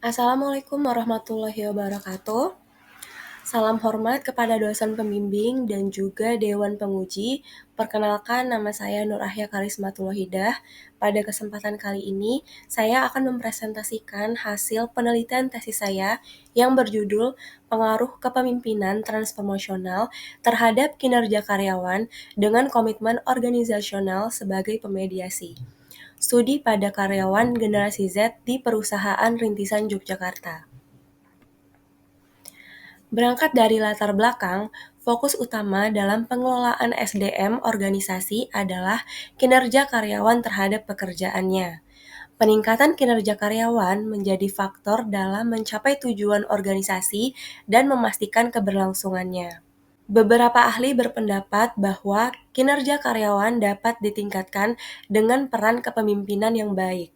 Assalamualaikum warahmatullahi wabarakatuh. Salam hormat kepada dosen pembimbing dan juga Dewan Penguji. Perkenalkan, nama saya Nur Ahya Karismatullah Hidah. Pada kesempatan kali ini, saya akan mempresentasikan hasil penelitian tesis saya yang berjudul Pengaruh Kepemimpinan Transformasional terhadap Kinerja Karyawan dengan Komitmen Organisasional sebagai Pemediasi. Studi pada karyawan generasi Z di Perusahaan Rintisan Yogyakarta. Berangkat dari latar belakang, fokus utama dalam pengelolaan SDM organisasi adalah kinerja karyawan terhadap pekerjaannya. Peningkatan kinerja karyawan menjadi faktor dalam mencapai tujuan organisasi dan memastikan keberlangsungannya. Beberapa ahli berpendapat bahwa kinerja karyawan dapat ditingkatkan dengan peran kepemimpinan yang baik.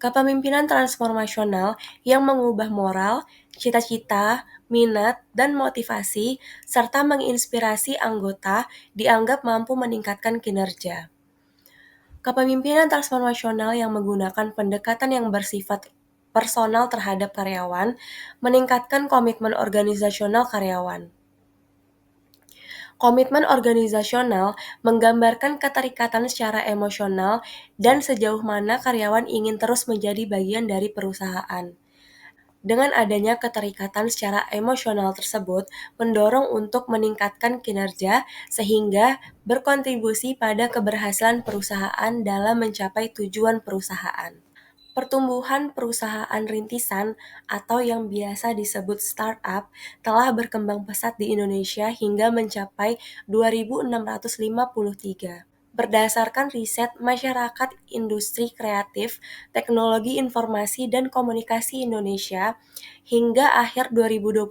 Kepemimpinan transformasional yang mengubah moral, cita-cita, minat, dan motivasi, serta menginspirasi anggota dianggap mampu meningkatkan kinerja. Kepemimpinan transformasional yang menggunakan pendekatan yang bersifat personal terhadap karyawan, meningkatkan komitmen organisasional karyawan. Komitmen organisasional menggambarkan keterikatan secara emosional dan sejauh mana karyawan ingin terus menjadi bagian dari perusahaan. Dengan adanya keterikatan secara emosional tersebut, mendorong untuk meningkatkan kinerja sehingga berkontribusi pada keberhasilan perusahaan dalam mencapai tujuan perusahaan. Pertumbuhan perusahaan rintisan atau yang biasa disebut startup telah berkembang pesat di Indonesia hingga mencapai 2.653. Berdasarkan riset Masyarakat Industri Kreatif, Teknologi Informasi dan Komunikasi Indonesia, hingga akhir 2021,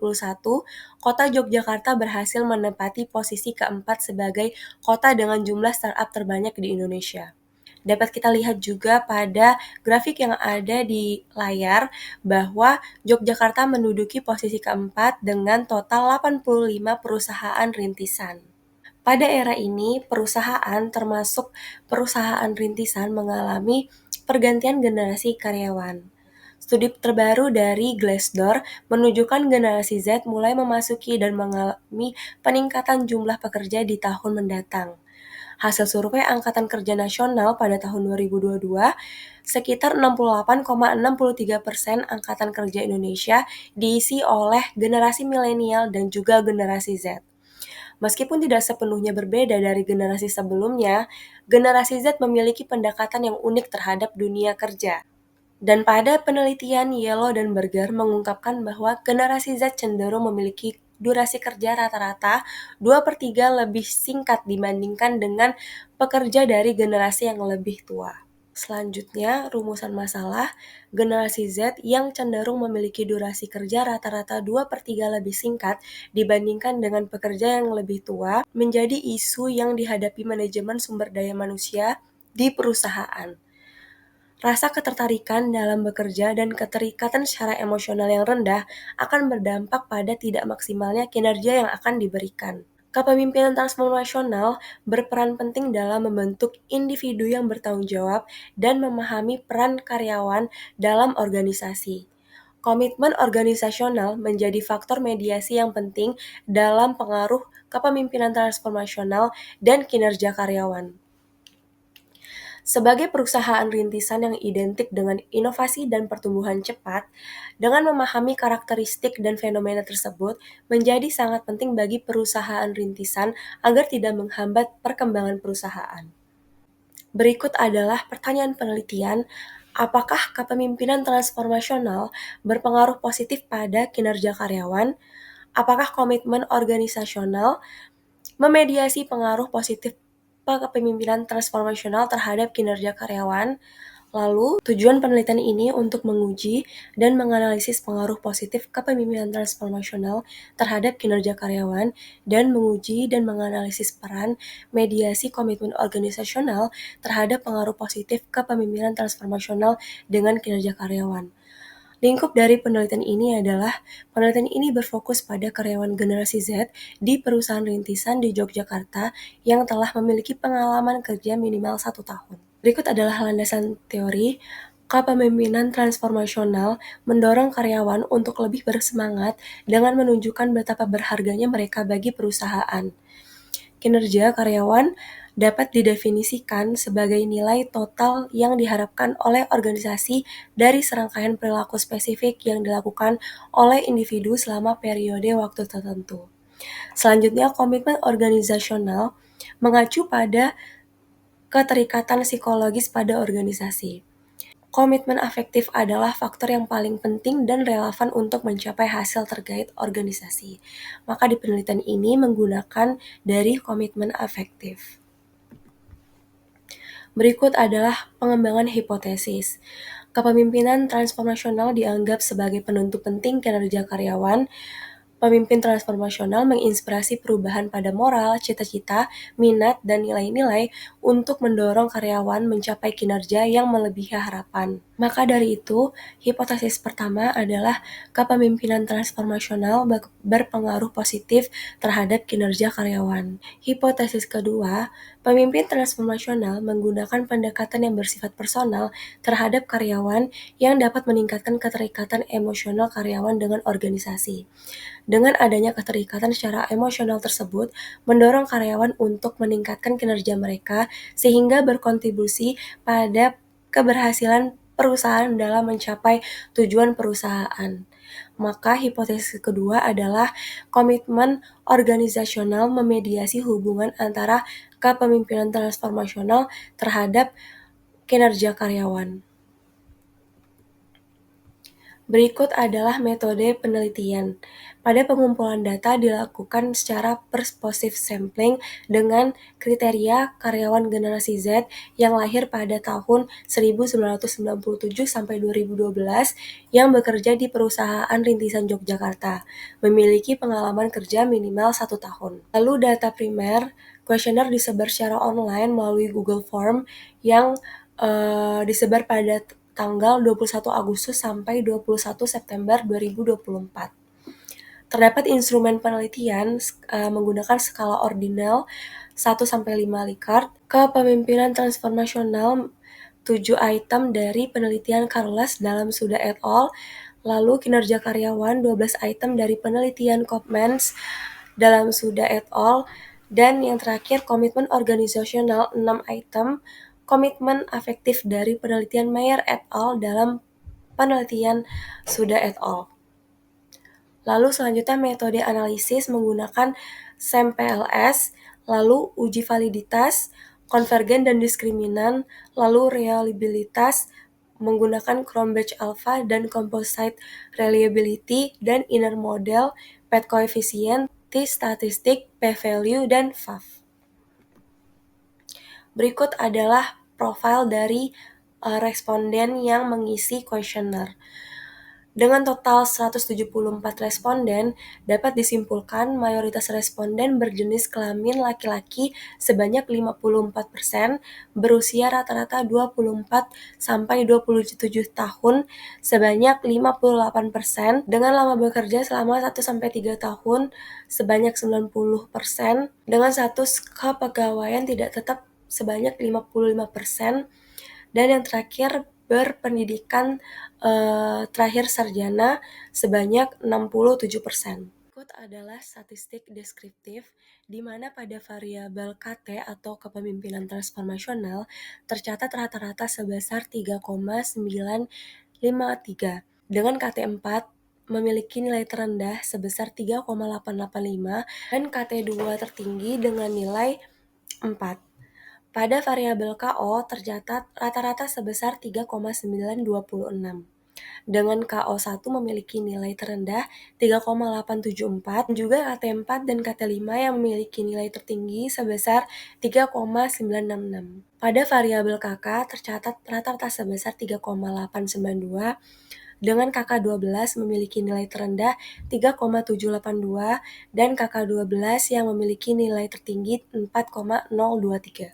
Kota Yogyakarta berhasil menempati posisi keempat sebagai kota dengan jumlah startup terbanyak di Indonesia. Dapat kita lihat juga pada grafik yang ada di layar bahwa Yogyakarta menduduki posisi keempat dengan total 85 perusahaan rintisan. Pada era ini, perusahaan termasuk perusahaan rintisan mengalami pergantian generasi karyawan. Studi terbaru dari Glassdoor menunjukkan generasi Z mulai memasuki dan mengalami peningkatan jumlah pekerja di tahun mendatang. Hasil survei Angkatan Kerja Nasional pada tahun 2022, sekitar 68,63% Angkatan Kerja Indonesia diisi oleh generasi milenial dan juga generasi Z. Meskipun tidak sepenuhnya berbeda dari generasi sebelumnya, generasi Z memiliki pendekatan yang unik terhadap dunia kerja. Dan pada penelitian Yellow dan Berger mengungkapkan bahwa generasi Z cenderung memiliki durasi kerja rata-rata 2/3 lebih singkat dibandingkan dengan pekerja dari generasi yang lebih tua. Selanjutnya, rumusan masalah, generasi Z yang cenderung memiliki durasi kerja rata-rata 2/3 lebih singkat dibandingkan dengan pekerja yang lebih tua menjadi isu yang dihadapi manajemen sumber daya manusia di perusahaan. Rasa ketertarikan dalam bekerja dan keterikatan secara emosional yang rendah akan berdampak pada tidak maksimalnya kinerja yang akan diberikan. Kepemimpinan transformasional berperan penting dalam membentuk individu yang bertanggung jawab dan memahami peran karyawan dalam organisasi. Komitmen organisasional menjadi faktor mediasi yang penting dalam pengaruh kepemimpinan transformasional dan kinerja karyawan. Sebagai perusahaan rintisan yang identik dengan inovasi dan pertumbuhan cepat, dengan memahami karakteristik dan fenomena tersebut menjadi sangat penting bagi perusahaan rintisan agar tidak menghambat perkembangan perusahaan. Berikut adalah pertanyaan penelitian, apakah kepemimpinan transformasional berpengaruh positif pada kinerja karyawan? Apakah komitmen organisasional memediasi pengaruh positif kepemimpinan transformasional terhadap kinerja karyawan? Lalu, tujuan penelitian ini untuk menguji dan menganalisis pengaruh positif kepemimpinan transformasional terhadap kinerja karyawan dan menguji dan menganalisis peran mediasi komitmen organisasional terhadap pengaruh positif kepemimpinan transformasional dengan kinerja karyawan. Lingkup dari penelitian ini adalah, penelitian ini berfokus pada karyawan generasi Z di perusahaan rintisan di Yogyakarta yang telah memiliki pengalaman kerja minimal 1 tahun. Berikut adalah landasan teori. Kepemimpinan transformasional mendorong karyawan untuk lebih bersemangat dengan menunjukkan betapa berharganya mereka bagi perusahaan. Kinerja karyawan dapat didefinisikan sebagai nilai total yang diharapkan oleh organisasi dari serangkaian perilaku spesifik yang dilakukan oleh individu selama periode waktu tertentu. Selanjutnya, komitmen organisasional mengacu pada keterikatan psikologis pada organisasi. Komitmen afektif adalah faktor yang paling penting dan relevan untuk mencapai hasil terkait organisasi. Maka di penelitian ini menggunakan dari komitmen afektif. Berikut adalah pengembangan hipotesis. Kepemimpinan transformasional dianggap sebagai penentu penting kinerja karyawan. Pemimpin transformasional menginspirasi perubahan pada moral, cita-cita, minat, dan nilai-nilai untuk mendorong karyawan mencapai kinerja yang melebihi harapan. Maka dari itu, hipotesis pertama adalah kepemimpinan transformasional berpengaruh positif terhadap kinerja karyawan. Hipotesis kedua, pemimpin transformasional menggunakan pendekatan yang bersifat personal terhadap karyawan yang dapat meningkatkan keterikatan emosional karyawan dengan organisasi. Dengan adanya keterikatan secara emosional tersebut, mendorong karyawan untuk meningkatkan kinerja mereka sehingga berkontribusi pada keberhasilan perusahaan dalam mencapai tujuan perusahaan. Maka hipotesis kedua adalah komitmen organisasional memediasi hubungan antara kepemimpinan transformasional terhadap kinerja karyawan. Berikut adalah metode penelitian. Pada pengumpulan data dilakukan secara persuasive sampling dengan kriteria karyawan generasi Z yang lahir pada tahun 1997 sampai 2012 yang bekerja di perusahaan rintisan Yogyakarta, memiliki pengalaman kerja minimal 1 tahun. Lalu data primer, kuesioner disebar secara online melalui Google Form yang disebar pada tanggal 21 Agustus sampai 21 September 2024. Terdapat instrumen penelitian menggunakan skala ordinal 1-5 Likert, kepemimpinan transformasional 7 item dari penelitian Carles dalam Suda et al., lalu kinerja karyawan 12 item dari penelitian Koopmans dalam Suda et al., dan yang terakhir komitmen organisasional 6 item, komitmen afektif dari penelitian Meyer et al. Dalam penelitian Suda et al. Lalu selanjutnya metode analisis menggunakan SAM-PLS, lalu uji validitas, konvergen dan diskriminan, lalu reliabilitas menggunakan Cronbach Alpha dan Composite Reliability dan Inner Model, Pet Coefficient, T-statistik, P-value, dan VAF. Berikut adalah profil dari responden yang mengisi kuesioner. Dengan total 174 responden, dapat disimpulkan mayoritas responden berjenis kelamin laki-laki sebanyak 54%, berusia rata-rata 24 sampai 27 tahun sebanyak 58%, dengan lama bekerja selama 1-3 tahun sebanyak 90%, dengan status kepegawaian tidak tetap sebanyak 55%, dan yang terakhir berpendidikan terakhir sarjana sebanyak 67%. Berikut adalah statistik deskriptif di mana pada variabel KT atau kepemimpinan transformasional tercatat rata-rata sebesar 3,953 dengan KT 4 memiliki nilai terendah sebesar 3,885 dan KT 2 tertinggi dengan nilai 4. Pada variabel KO tercatat rata-rata sebesar 3,926. Dengan KO1 memiliki nilai terendah 3,874, juga KT4 dan KT5 yang memiliki nilai tertinggi sebesar 3,966. Pada variabel KK tercatat rata-rata sebesar 3,892, dengan KK12 memiliki nilai terendah 3,782 dan KK12 yang memiliki nilai tertinggi 4,023.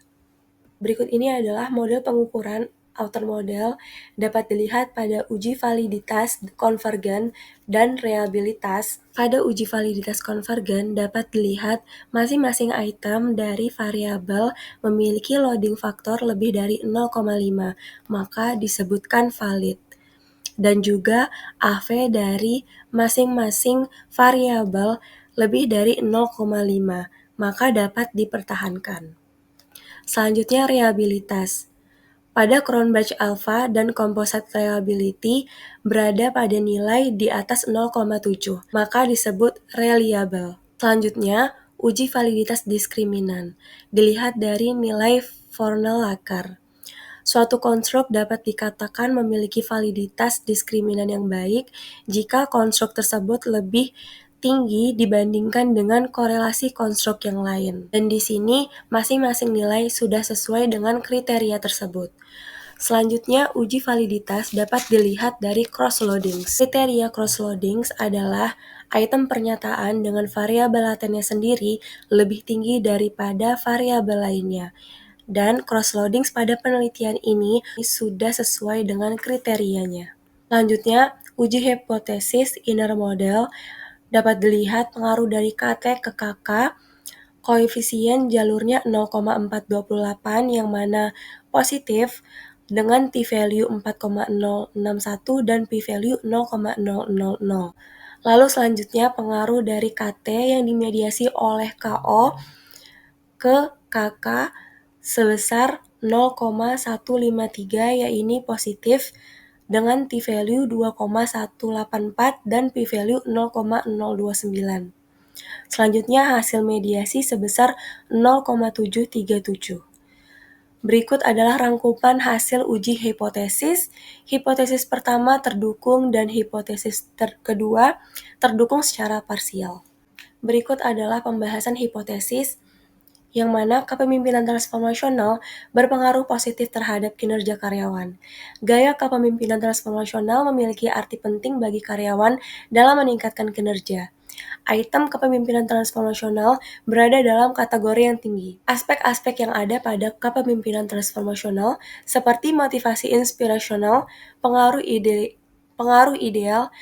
Berikut ini adalah model pengukuran outer model dapat dilihat pada uji validitas konvergen dan reliabilitas. Pada uji validitas konvergen dapat dilihat masing-masing item dari variabel memiliki loading faktor lebih dari 0,5, maka disebutkan valid. Dan juga AV dari masing-masing variabel lebih dari 0,5, maka dapat dipertahankan. Selanjutnya reliabilitas. Pada Cronbach Alpha dan Composite Reliability berada pada nilai di atas 0,7, maka disebut reliable. Selanjutnya, uji validitas diskriminan. Dilihat dari nilai Fornell-Lacker. Suatu konstruk dapat dikatakan memiliki validitas diskriminan yang baik jika konstruk tersebut lebih tinggi dibandingkan dengan korelasi konstruk yang lain. Dan di sini masing-masing nilai sudah sesuai dengan kriteria tersebut. Selanjutnya, uji validitas dapat dilihat dari cross-loadings. Kriteria cross-loadings adalah item pernyataan dengan variabel latennya sendiri lebih tinggi daripada variabel lainnya. Dan cross-loadings pada penelitian ini sudah sesuai dengan kriterianya. Selanjutnya, uji hipotesis inner model dapat dilihat pengaruh dari KT ke KK, koefisien jalurnya 0,428 yang mana positif dengan p-value 4,061 dan p-value 0,000. Lalu selanjutnya pengaruh dari KT yang dimediasi oleh KO ke KK sebesar 0,153 yaitu positif dengan p-value 2,184 dan p-value 0,029. Selanjutnya hasil mediasi sebesar 0,737. Berikut adalah rangkuman hasil uji hipotesis. Hipotesis pertama terdukung dan hipotesis kedua terdukung secara parsial. Berikut adalah pembahasan hipotesis yang mana kepemimpinan transformasional berpengaruh positif terhadap kinerja karyawan. Gaya kepemimpinan transformasional memiliki arti penting bagi karyawan dalam meningkatkan kinerja. Item kepemimpinan transformasional berada dalam kategori yang tinggi. Aspek-aspek yang ada pada kepemimpinan transformasional seperti motivasi inspirasional, pengaruh ideal,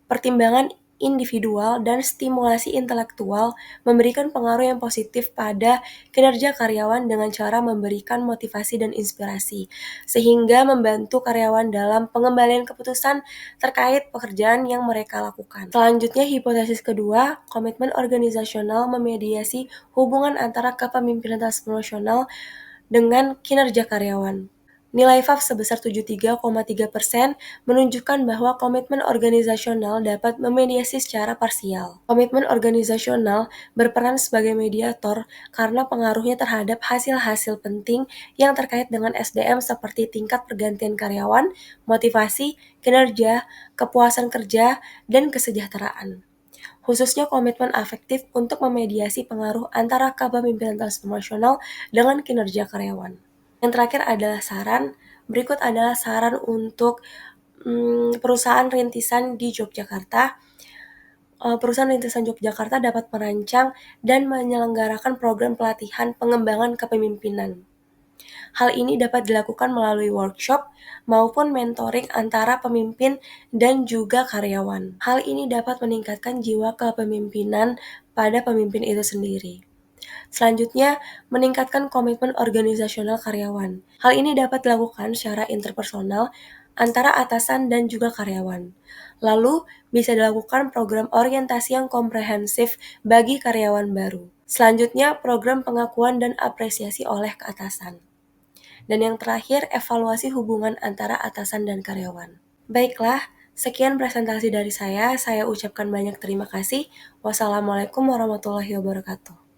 pertimbangan individual, dan stimulasi intelektual memberikan pengaruh yang positif pada kinerja karyawan dengan cara memberikan motivasi dan inspirasi, sehingga membantu karyawan dalam pengembalian keputusan terkait pekerjaan yang mereka lakukan. Selanjutnya, hipotesis kedua, komitmen organisasional memediasi hubungan antara kepemimpinan transformasional dengan kinerja karyawan. Nilai FAF sebesar 73,3% menunjukkan bahwa komitmen organisasional dapat memediasi secara parsial. Komitmen organisasional berperan sebagai mediator karena pengaruhnya terhadap hasil-hasil penting yang terkait dengan SDM seperti tingkat pergantian karyawan, motivasi, kinerja, kepuasan kerja, dan kesejahteraan. Khususnya komitmen afektif untuk memediasi pengaruh antara kepemimpinan transformasional dengan kinerja karyawan. Yang terakhir adalah saran. Berikut adalah saran untuk perusahaan rintisan di Yogyakarta. Perusahaan rintisan Yogyakarta dapat merancang dan menyelenggarakan program pelatihan pengembangan kepemimpinan. Hal ini dapat dilakukan melalui workshop maupun mentoring antara pemimpin dan juga karyawan. Hal ini dapat meningkatkan jiwa kepemimpinan pada pemimpin itu sendiri. Selanjutnya, meningkatkan komitmen organisasional karyawan. Hal ini dapat dilakukan secara interpersonal antara atasan dan juga karyawan. Lalu, bisa dilakukan program orientasi yang komprehensif bagi karyawan baru. Selanjutnya, program pengakuan dan apresiasi oleh atasan. Dan yang terakhir, evaluasi hubungan antara atasan dan karyawan. Baiklah, sekian presentasi dari saya. Saya ucapkan banyak terima kasih. Wassalamualaikum warahmatullahi wabarakatuh.